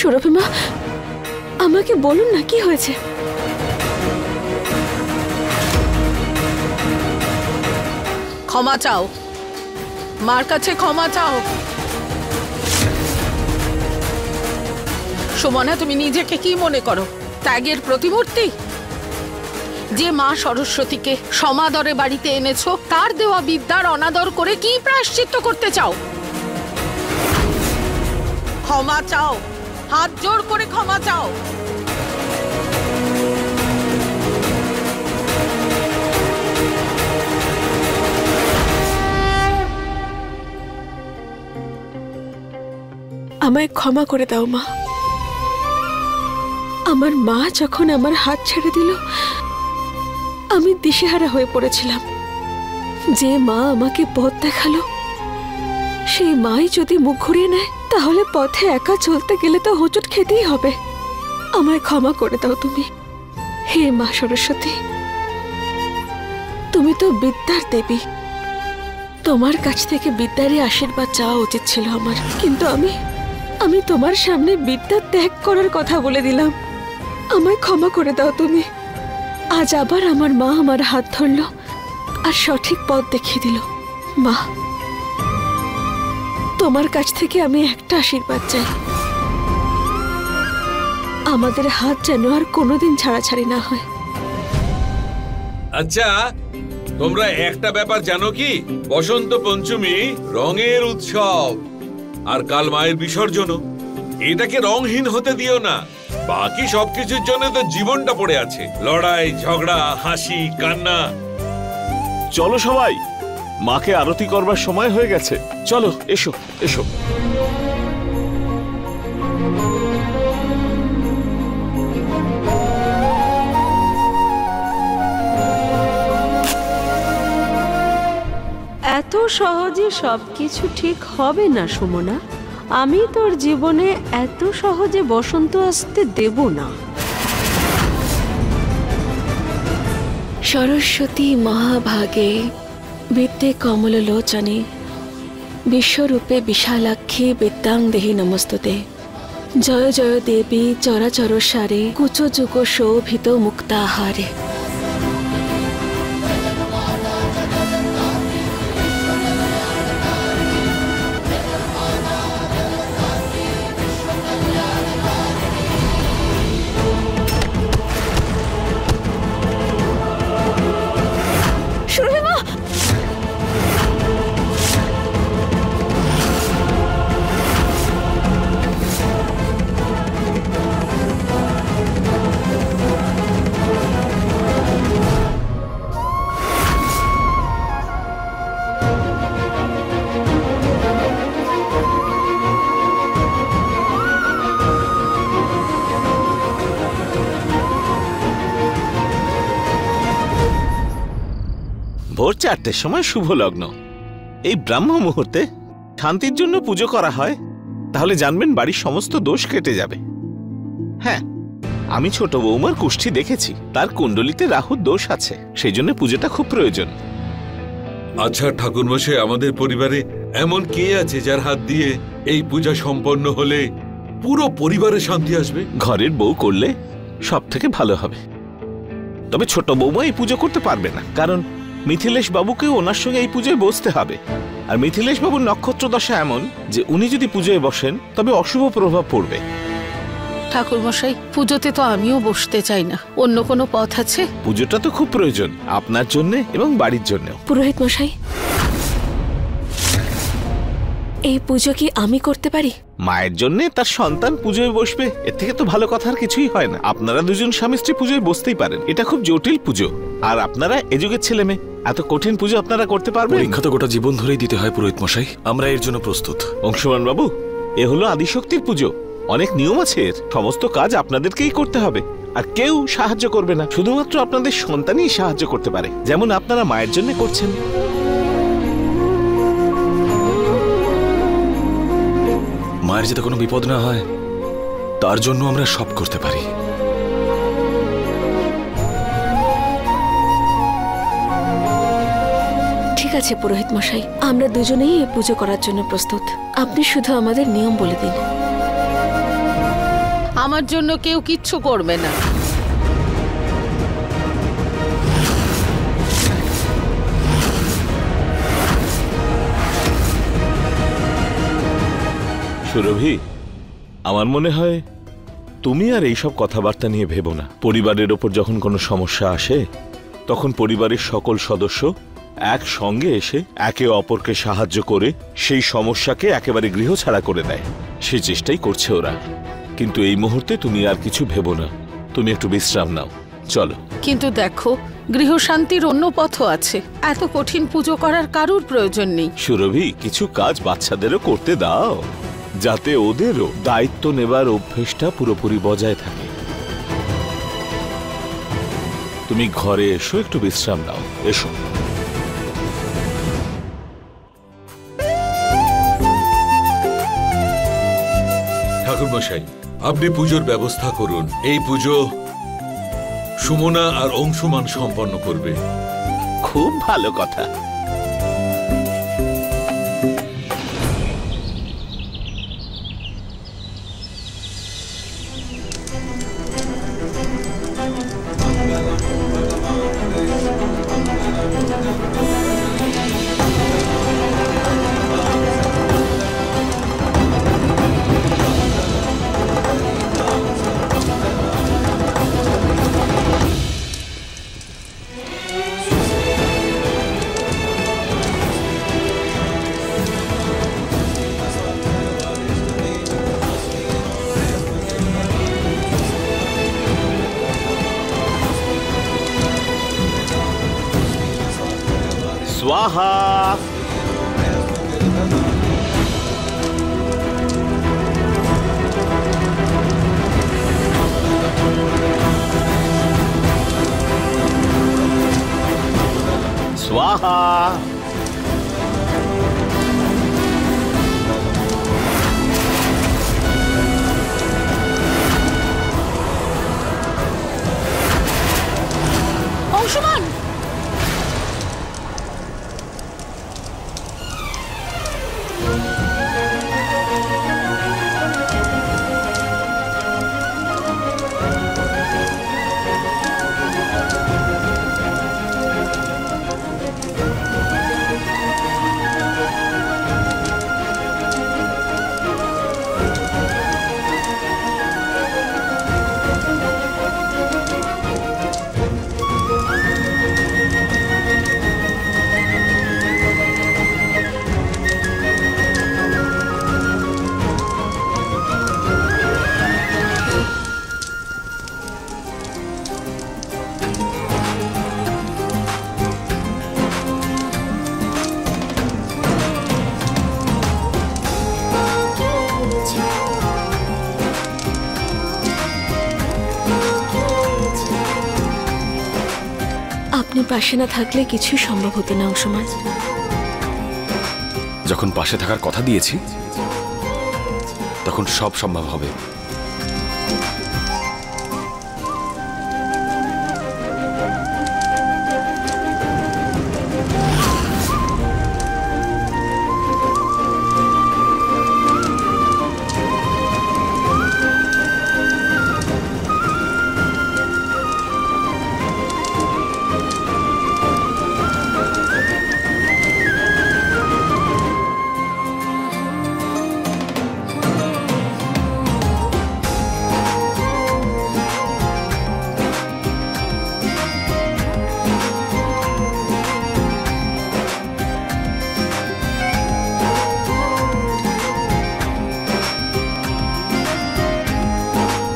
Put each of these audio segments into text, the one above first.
সুরভি মা, আমাকে বলুন না কি হয়েছে। ক্ষমা চাও, মার কাছে ক্ষমা চাও। সুমনা, তুমি নিজেকে কি মনে করো, ত্যাগের প্রতিমূর্তি? যে মা সরস্বতীকে সমাদরে বাড়িতে এনেছো, তার দেওয়া বিদ্যার অনাদর করে কি প্রায়শ্চিত্ত করতে চাও? ক্ষমা চাও, হাত জোড় করে ক্ষমা চাও। আমায় ক্ষমা করে দাও মা। আমার মা যখন আমার হাত ছেড়ে দিল, আমি দিশেহারা হয়ে পড়েছিলাম। যে মা আমাকে পথ দেখালো, সেই মাই যদি মুখ ঘুরিয়ে নেয়, তাহলে পথে একা চলতে গেলে তো হোঁচট খেতেই হবে। আমায় ক্ষমা করে দাও তুমি। হে মা সরস্বতী, তুমি তো বিদ্যার দেবী, তোমার কাছ থেকে বিদ্যারই আশীর্বাদ চাওয়া উচিত ছিল আমার। কিন্তু আমি তোমার সামনে বিদ্যা ত্যাগ করার কথা বলে দিলাম। আমায় ক্ষমা করে দাও তুমি। আজ আবার আমার মা আমার হাত ধরল আর সঠিক পথ দেখিয়ে দিল। মা, তোমার কাছ থেকে আমি একটা আশীর্বাদ চাই, আমাদের হাত যেন আর কোনোদিন ছাড়াছাড়ি না হয়। আচ্ছা, তোমরা একটা ব্যাপার জানো কি? বসন্ত পঞ্চমী রঙের উৎসব, আর কাল মায়ের বিসর্জনও। এটাকে রংহীন হতে দিও না। বাকি সবকিছুর জন্য তো জীবনটা পড়ে আছে, লড়াই, ঝগড়া, হাসি, কান্না। চলো সবাই, মাকে আরতি করবার সময় হয়ে গেছে। চলো, এসো এসো। এত সহজে সবকিছু ঠিক হবে না সুমনা। আমি তোর জীবনে এত সহজে বসন্ত আসতে দেব না। সরস্বতী মহাভাগে বিদ্যে কমললোচনে বিশ্বরূপে বিশালাক্ষী বিদ্যাং দেহি নমস্তুতে। জয় জয় দেবী চরাচর সারে কুচযুগ শোভিত মুক্তাহারে। ভোর 4টের সময় শুভ লগ্ন। এই ব্রাহ্ম মুহূর্তে শান্তির জন্য পুজো করা হয়, তাহলে জানবেন বাড়ির সমস্ত দোষ কেটে যাবে। হ্যাঁ, আমি ছোট বৌমার কুষ্ঠি দেখেছি, তার কুণ্ডলিতে রাহুর দোষ আছে, সেই জন্য পুজোটা খুব প্রয়োজন। আচ্ছা ঠাকুরমশাই, আমাদের পরিবারে এমন কে আছে যার হাত দিয়ে এই পূজা সম্পন্ন হলে পুরো পরিবারে শান্তি আসবে? ঘরের বউ করলে সব থেকে ভালো হবে। তবে ছোট বৌমা এই পুজো করতে পারবে না, কারণ মিথিলেশ বাবুকে ওনার সঙ্গে এই পুজোয় বসতে হবে। আর মিথিলেশ বাবুর নক্ষত্র দশা এমন যে উনি যদি পুজোয় বসেন তবে অশুভ প্রভাব পড়বে। ঠাকুরমশাই, পুজোতে তো আমিও বসতে চাই না, অন্য কোনো পথ আছে? পুজোটা তো খুব প্রয়োজন আপনার জন্য এবং বাড়ির জন্য। পুরোহিত মশাই, এই পুজো কি আমি করতে পারি? মায়ের জন্য তার সন্তান পুজোয় বসবে, এর থেকে তো ভালো কথা আর কিছুই হয় না। আপনারা দুজন স্বামী স্ত্রী পুজোয় বসতেই পারেন, এটা খুব জটিল পুজো। আর আপনারা এ যুগের ছেলে মেয়ে, এত কঠিন পুজো আপনারা করতে পারবেন? পরীক্ষা তো গোটা জীবন ধরেই দিতে হয় পুরোহিত মশাই, আমরা এর জন্য প্রস্তুত। অংশমান বাবু, এ হলো আদিশক্তির পুজো, অনেক নিয়ম আছে এর, সমস্ত কাজ আপনাদেরকেই করতে হবে। আর কেউ সাহায্য করবে না, শুধুমাত্র আপনাদের সন্তানই সাহায্য করতে পারে, যেমন আপনারা মায়ের জন্য করছেন। মায়ের যাতে কোনো বিপদ না হয় তার জন্য আমরা সব করতে পারি। ঠিক আছে পুরোহিত মশাই, আমরা দুজনেই এই পুজো করার জন্য প্রস্তুত। আপনি শুধু আমাদের নিয়ম বলে দিন। আমার জন্য কেউ কিচ্ছু করবে না। সুরভি, আমার মনে হয় তুমি আর এইসব কথাবার্তা নিয়ে ভেবো না। পরিবারের ওপর যখন কোনো সমস্যা আসে তখন পরিবারের সকল সদস্য একসঙ্গে এসে একে অপরকে সাহায্য করে সেই সমস্যাকে একেবারে গৃহছাড়া করে দেয়। সেই চেষ্টাই করছে ওরা। কিন্তু এই মুহূর্তে তুমি আর কিছু ভেবো না, তুমি একটু বিশ্রাম নাও, চলো। কিন্তু দেখো, গৃহশান্তির অন্য পথও আছে। এত কঠিন পুজো করার কারুর প্রয়োজন নেই। সুরভি, কিছু কাজ বাচ্চাদেরও করতে দাও, যাতে ওদেরও দায়িত্ব নেবার অভ্যেসটা পুরোপুরি বজায় থাকে। তুমি ঘরে এসো, একটু বিশ্রাম নাও, এসো। ঠাকুরমশাই, আপনি পুজোর ব্যবস্থা করুন। এই পুজো সুমনা আর অংশুমান সম্পন্ন করবে। খুব ভালো কথা। स्वाहा। स्वाहा। অংশুমান, আপনি পাশে না থাকলে কিছুই সম্ভব হতো না অংশুমান। যখন পাশে থাকার কথা দিয়েছি তখন সব সম্ভব হবে।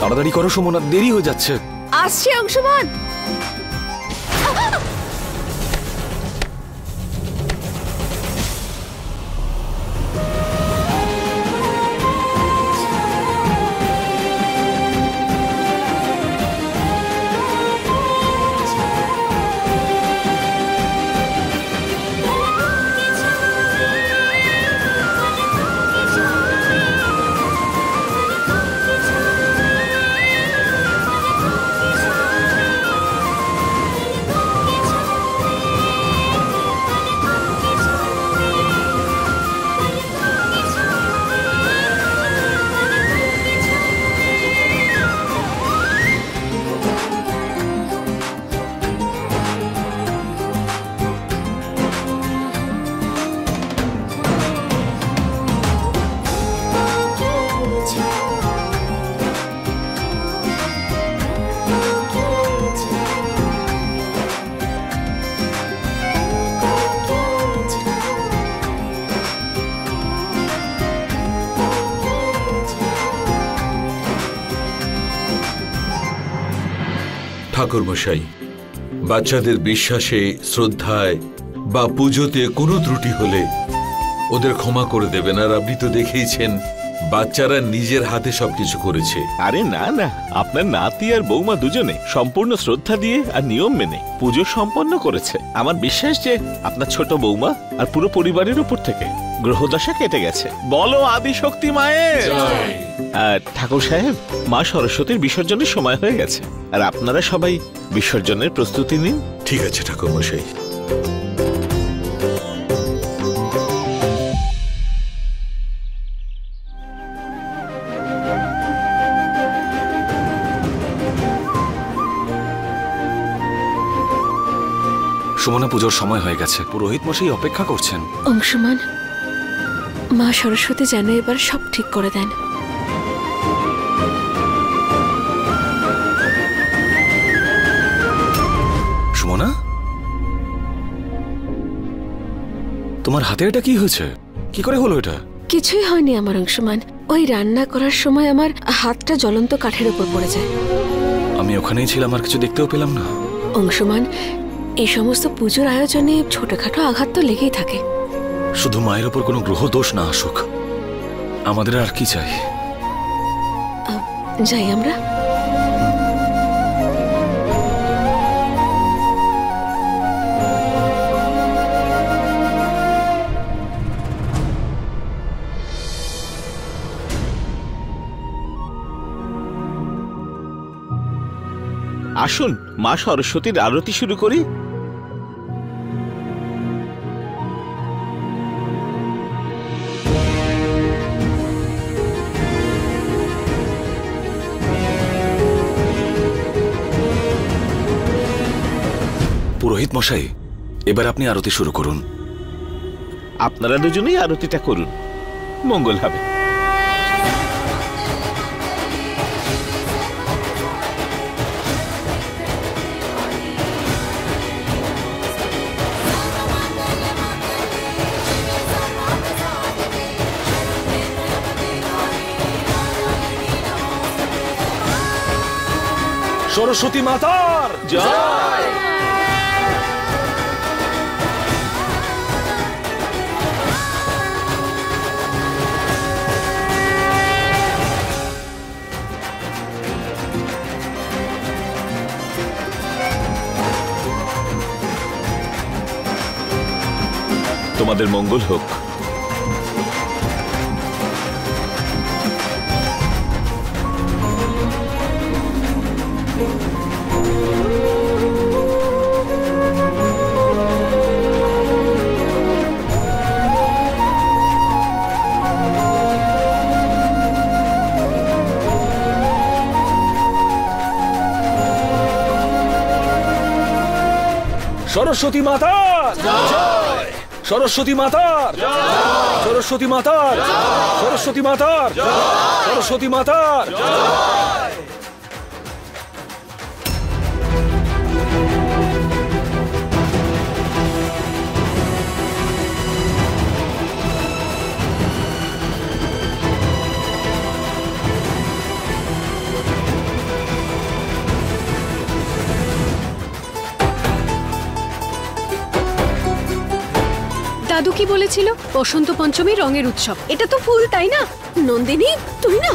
তাড়াতাড়ি করো সুমনা, দেরি হয়ে যাচ্ছে। আসছে অংশুমান। ঠাকুরমশাই, বাচ্চাদের বিশ্বাসে, শ্রদ্ধায় বা পুজোতে কোনো ত্রুটি হলে ওদের ক্ষমা করে দেবেন। আর আপনি তো দেখেইছেন বাচ্চারা নিজের হাতে সবকিছু করেছে। আরে না না, আপনার নাতি আর বৌমা দুজনে সম্পূর্ণ শ্রদ্ধা দিয়ে আর নিয়ম মেনে পুজো সম্পন্ন করেছে। আমার বিশ্বাস যে আপনার ছোট বৌমা আর পুরো পরিবারের উপর থেকে গ্রহদশা কেটে গেছে। বলো আদিশক্তি মায়ের। আর ঠাকুর সাহেব, মা সরস্বতীর বিসর্জনের সময় হয়ে গেছে, আর আপনারা সবাই বিসর্জনের প্রস্তুতি নিন। ঠিক আছে ঠাকুরমশাই। সুমনা, পুজোর সময় হয়ে গেছে, পুরোহিত মশাই অপেক্ষা করছেন। অংশমান, মা সরস্বতী যেন এবার সব ঠিক করে দেন। সুমনা, তোমার হাতে এটা কি হয়েছে? কি করে হলো এটা? কিছুই হয়নি আমার অংশমান, ওই রান্না করার সময় আমার হাতটা জ্বলন্ত কাঠের উপর পড়ে যায়। আমি ওখানেই ছিলাম, আর কিছু দেখতেও পেলাম না। অংশমান, এই সমস্ত পুজোর আয়োজনে ছোটখাটো আঘাত তো লেগেই থাকে। শুধু মায়ের ওপর কোনো গ্রহ দোষ না আসুক, আমাদের আর কি চাই? যাই আমরা। আসুন মা সরস্বতীর আরতি শুরু করি। পুরোহিত মশাই, এবার আপনি আরতি শুরু করুন। আপনারা দুজনেই আরতিটা করুন, মঙ্গল হবে। সরস্বতী মাতার জয়। তোমাদের মঙ্গল হোক। সরস্বতী মাতার জয়। সরস্বতী মাতার জয়। সরস্বতী মাতার জয়। সরস্বতী মাতার জয়। সরস্বতী মাতার জয়। দাদু কি বলেছিল? বসন্ত পঞ্চমী রঙের উৎসব। এটা তো ফুল, তাই না? নন্দিনী, তুই না।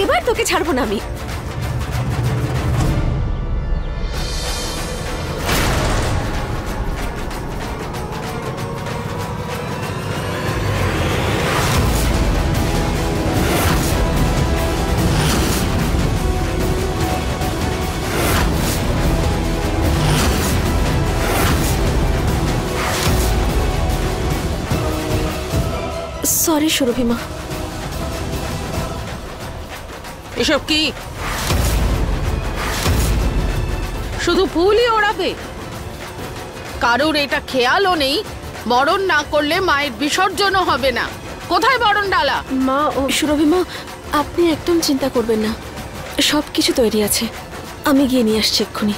এবার তোকে ছাড়বো না আমি। সরি সুরভিমা। এসব কি? শুধু ফুলই ওড়াবে? কারোর এটা খেয়ালও নেই বরণ না করলে মায়ের বিসর্জনও হবে না। কোথায় বরণ ডালা? মা ও সুরভিমা, আপনি একদম চিন্তা করবেন না, সব কিছু তৈরি আছে। আমি গিয়ে নিয়ে আসছি এক্ষুনি।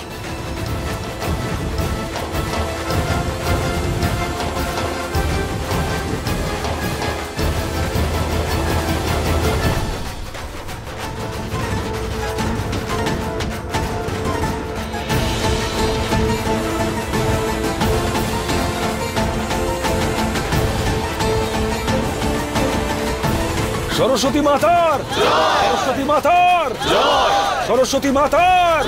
সরস্বতী মাতার সরস্বতী মাতার সরস্বতী মাতার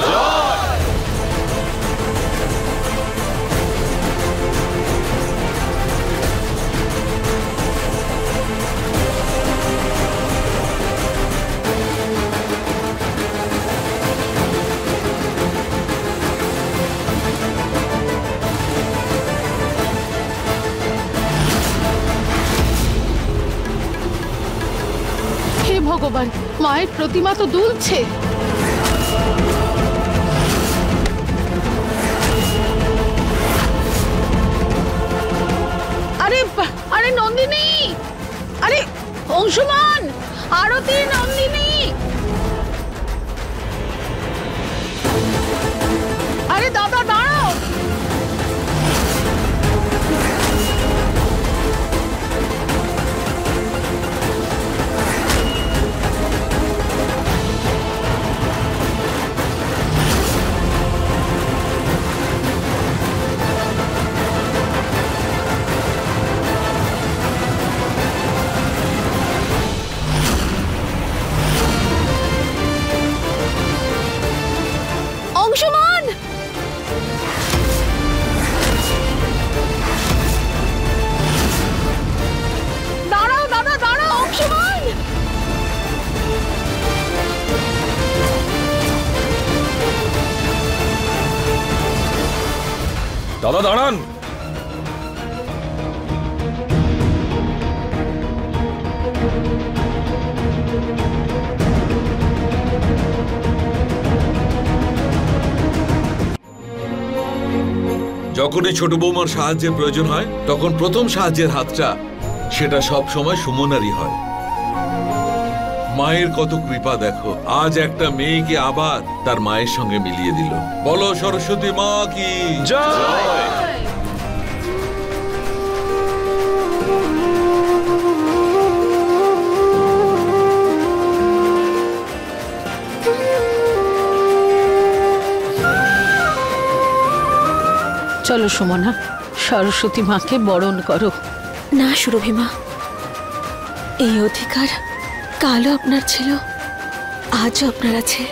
হে ভগবান, মায়ের প্রতিমা তো দুলছে। আরে আরে নন্দিনী, আরে অংশুমান, আরতি, নন্দিনী, আরে দাদা দাঁড়াও। অংশুমান! দাঁড়াও দাদা দাঁড়াও, অংশুমান। দাদা দাঁড়ান। যখনই ছোট বৌমার সাহায্যের প্রয়োজন হয় তখন প্রথম সাহায্যের হাতটা সেটা সব সময় সুমনারই হয়। মায়ের কত কৃপা দেখো, আজ একটা মেয়েকে আবার তার মায়ের সঙ্গে মিলিয়ে দিল। বলো সরস্বতী মা কি জয়। চলো সুমনা, সরস্বতী মাকে বরণ করো। না সুরভিমা, এই অধিকার কালও আপনার ছিল, আজও আপনার আছে,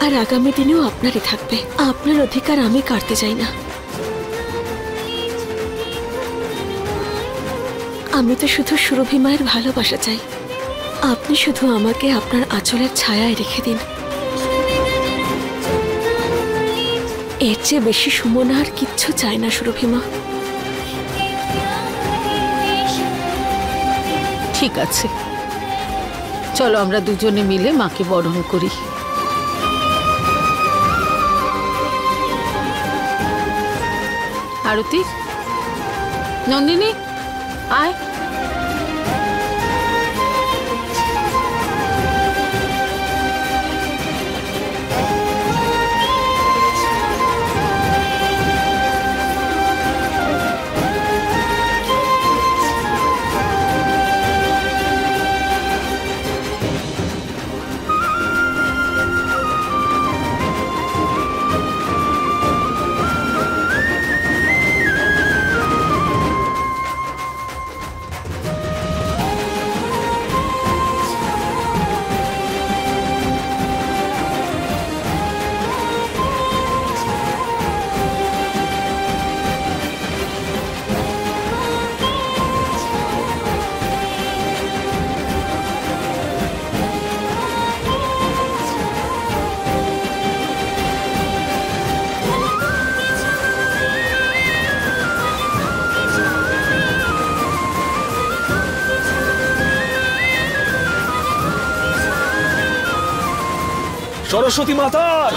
আর আগামী দিনেও আপনারই থাকবে। আপনার অধিকার আমি কাটতে চাই না। আমি তো শুধু সুরভিমায়ের ভালোবাসা চাই। আপনি শুধু আমাকে আপনার আঁচলের ছায়ায় রেখে দিন। এর চেয়ে বেশি সুমনা আর কিচ্ছু চায় না সুরভিমা। ঠিক আছে, চলো আমরা দুজনে মিলে মাকে বরণ করি। আরতি, নন্দিনী, আয়। সরস্বতী মাতার